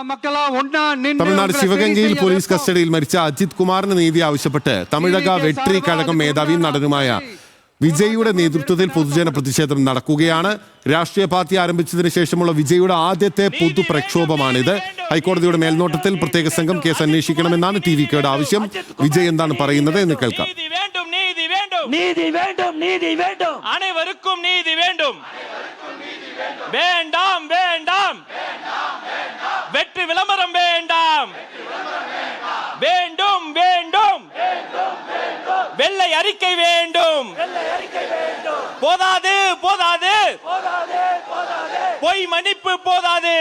Tamil Nadu ശിവഗംഗയിൽ police കസ്റ്റഡിയിൽ മരിച്ച അജിത് കുമാറിന് നീതി ആവശ്യപ്പെട്ട് തമിഴക വെട്രി കഴകം മേധാവിയും നടനുമായ വിജയുടെ നേതൃത്വത്തിൽ പൊതുജന പ്രതിഷേധം നടക്കുകയാണ്. രാഷ്ട്രീയ പാർട്ടി ആരംഭിച്ചതിന് ശേഷമുള്ള വിജയുടെ ആദ്യത്തെ പൊതുപ്രക്ഷോഭമാണിത്. ഹൈക്കോടതിയുടെ മേൽനോട്ടത്തിൽ പ്രത്യേക സംഘം കേസ് അന്വേഷിക്കണമെന്നാണ് ടിവിക്കയുടെ ആവശ്യം. വിജയ് എന്താണ് പറയുന്നത് എന്ന് കേൾക്കാം. நீதி வேண்டும் நீதி வேண்டும் அனைவருக்கும் நீதி வேண்டும் வேண்டாம் வேண்டாம் வெற்றி விளம்பரம் வேண்டாம் வேண்டும் வேண்டும் வெள்ளை அறிக்கை வேண்டும் போதாது போதாது பொய் மன்னிப்பு போதாது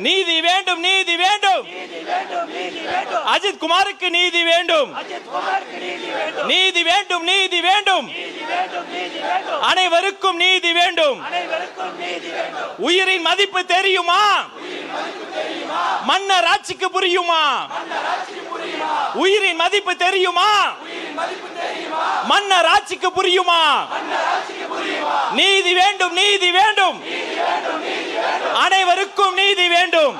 நீதி வேண்டும் நீதி வேண்டும் அஜித் குமாருக்கு நீதி வேண்டும் நீதி வேண்டும் நீதி வேண்டும் அனைவருக்கும் நீதி வேண்டும் உயிரின் மதிப்பு தெரியுமா மன்னர் ஆட்சிக்கு புரியுமா உயிரின் மதிப்பு தெரியுமா மன்னர் ஆட்சிக்கு புரியுமா நீதி வேண்டும் நீதி வேண்டும் அனைவருக்கும் நீதி வேண்டும்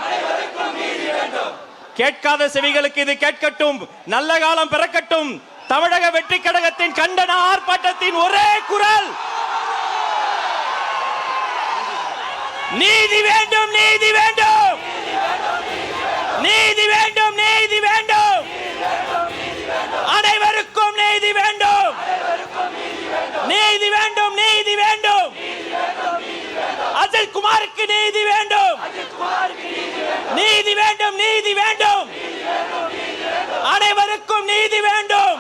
கேட்காத செவிகளுக்கு இது கேட்கட்டும். நல்ல காலம் பிறக்கட்டும். தமிழக வெற்றி கழகத்தின் கண்டன ஆர்ப்பாட்டத்தின் ஒரே குரல் நீதி வேண்டும் நீதி வேண்டும் நீதி வேண்டும் நீதி வேண்டும் அனைவருக்கும் நீதி வேண்டும் நீதி வேண்டும் நீதி வேண்டும் அஜித் குமாருக்கு நீதி வேண்டும் நீதி வேண்டும் நீதி வேண்டும் அனைவருக்கும் நீதி வேண்டும்.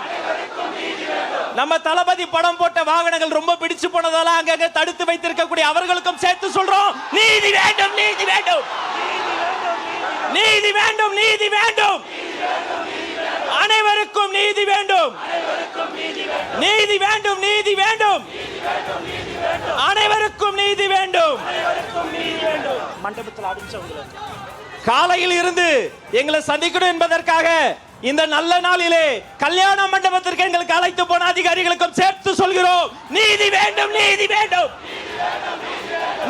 நம்ம தளபதி படம் போட்ட வாகனங்கள் ரொம்ப பிடிச்சு போனதால அங்க தடுத்து வைத்திருக்கக்கூடிய அவர்களுக்கும் சேர்த்து சொல்றோம் நீதி வேண்டும் நீதி வேண்டும் நீதி வேண்டும் நீதி வேண்டும் அனைவருக்கும் நீதி வேண்டும் நீதி வேண்டும் நீதி வேண்டும் அனைவருக்கும் நீதி வேண்டும். மண்டபத்தில் அடிச்சவங்க காலையில் இருந்து எங்களை சந்திக்கணும் என்பதற்காக இந்த நல்ல நாளிலே கல்யாண மண்டபத்திற்கு எங்களுக்கு அழைத்து போன அதிகாரிகளுக்கும் சேர்த்து சொல்கிறோம் நீதி வேண்டும் நீதி வேண்டும்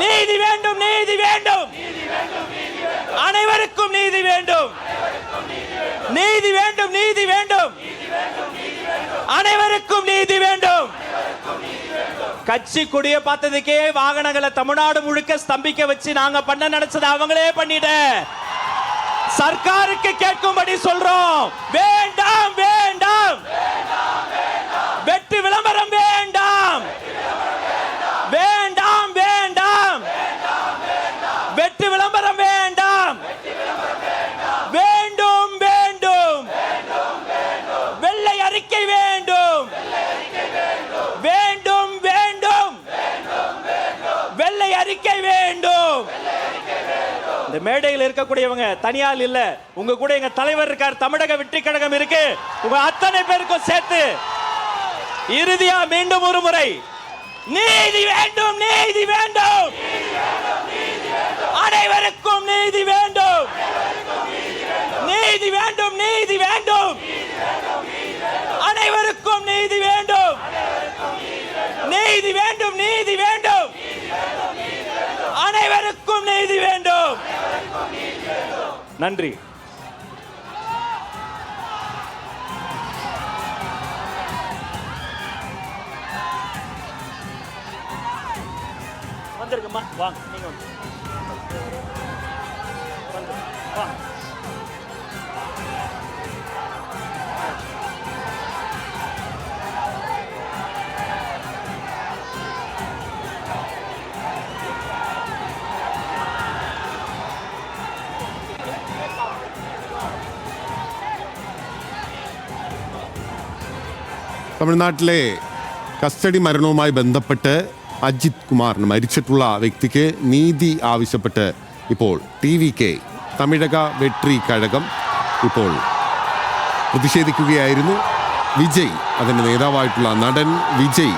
நீதி வேண்டும் நீதி வேண்டும் அனைவருக்கும் நீதி வேண்டும் நீதி வேண்டும் நீதி வேண்டும் அனைவருக்கும் நீதி வேண்டும். கட்சி கொடிய பார்த்ததுக்கே வாகனங்களை தமிழ்நாடு முழுக்க ஸ்தம்பிக்க வச்சு நாங்க பண்ண நினைச்சது அவங்களே பண்ணிட்ட சர்க்காருக்கு கேட்கும்படி சொல்றோம் வேண்டாம் வேண்டாம் வெற்றி விளம்பரம் வேண்டாம் வேண்டாம் வேண்டாம் வெற்றி விளம்பரம் வேண்டாம் வேண்டும் வேண்டும் வெள்ளை அறிக்கை வேண்டும் வேண்டும் வேண்டும் வெள்ளை அறிக்கை வேண்டும். இந்த மேடையில் இருக்கக்கூடியவங்க தனியால் இல்ல, உங்க கூட எங்க தலைவர் இருக்கார், தமிழக வெற்றி கழகம் இருக்கு, உங்க அத்தனை பேருக்கும் சேர்த்து இறுதியா மீண்டும் ஒரு முறை நீதி வேண்டும் நீதி வேண்டும் அனைவருக்கும் நீதி வேண்டும் நீதி வேண்டும் நீதி வேண்டும் அனைவருக்கும் நீதி வேண்டும் நீதி வேண்டும் நீதி வேண்டும் அனைவருக்கும் நீதி வேண்டும். நன்றி. வந்திருக்கம்மா வாங்க நீங்க வாங்க. തമിഴ്നാട്ടിലെ കസ്റ്റഡി മരണവുമായി ബന്ധപ്പെട്ട് അജിത് കുമാറിന് മരിച്ചിട്ടുള്ള വ്യക്തിക്ക് നീതി ആവശ്യപ്പെട്ട് ഇപ്പോൾ ടിവികെ തമിഴക വെട്രി കഴകം ഇപ്പോൾ പ്രതിഷേധിക്കുകയായിരുന്നു. വിജയ്, അതിൻ്റെ നേതാവായിട്ടുള്ള നടൻ വിജയ്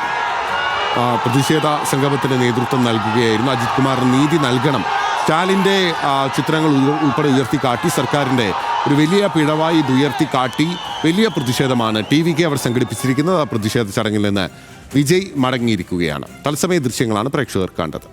പ്രതിഷേധ സംഗമത്തിന് നേതൃത്വം നൽകുകയായിരുന്നു. അജിത് കുമാറിന് നീതി നൽകണം, സ്റ്റാലിൻ്റെ ചിത്രങ്ങൾ ഉൾപ്പെടെ ഉയർത്തിക്കാട്ടി സർക്കാരിൻ്റെ ഒരു വലിയ പിഴവായി ഇത് ഉയർത്തിക്കാട്ടി വലിയ പ്രതിഷേധമാണ് ടിവികെ അവർ സംഘടിപ്പിച്ചിരിക്കുന്നത്. ആ പ്രതിഷേധ ചടങ്ങിൽ നിന്ന് വിജയ് മടങ്ങിയിരിക്കുകയാണ്. തത്സമയ ദൃശ്യങ്ങളാണ് പ്രേക്ഷകർ കണ്ടത്.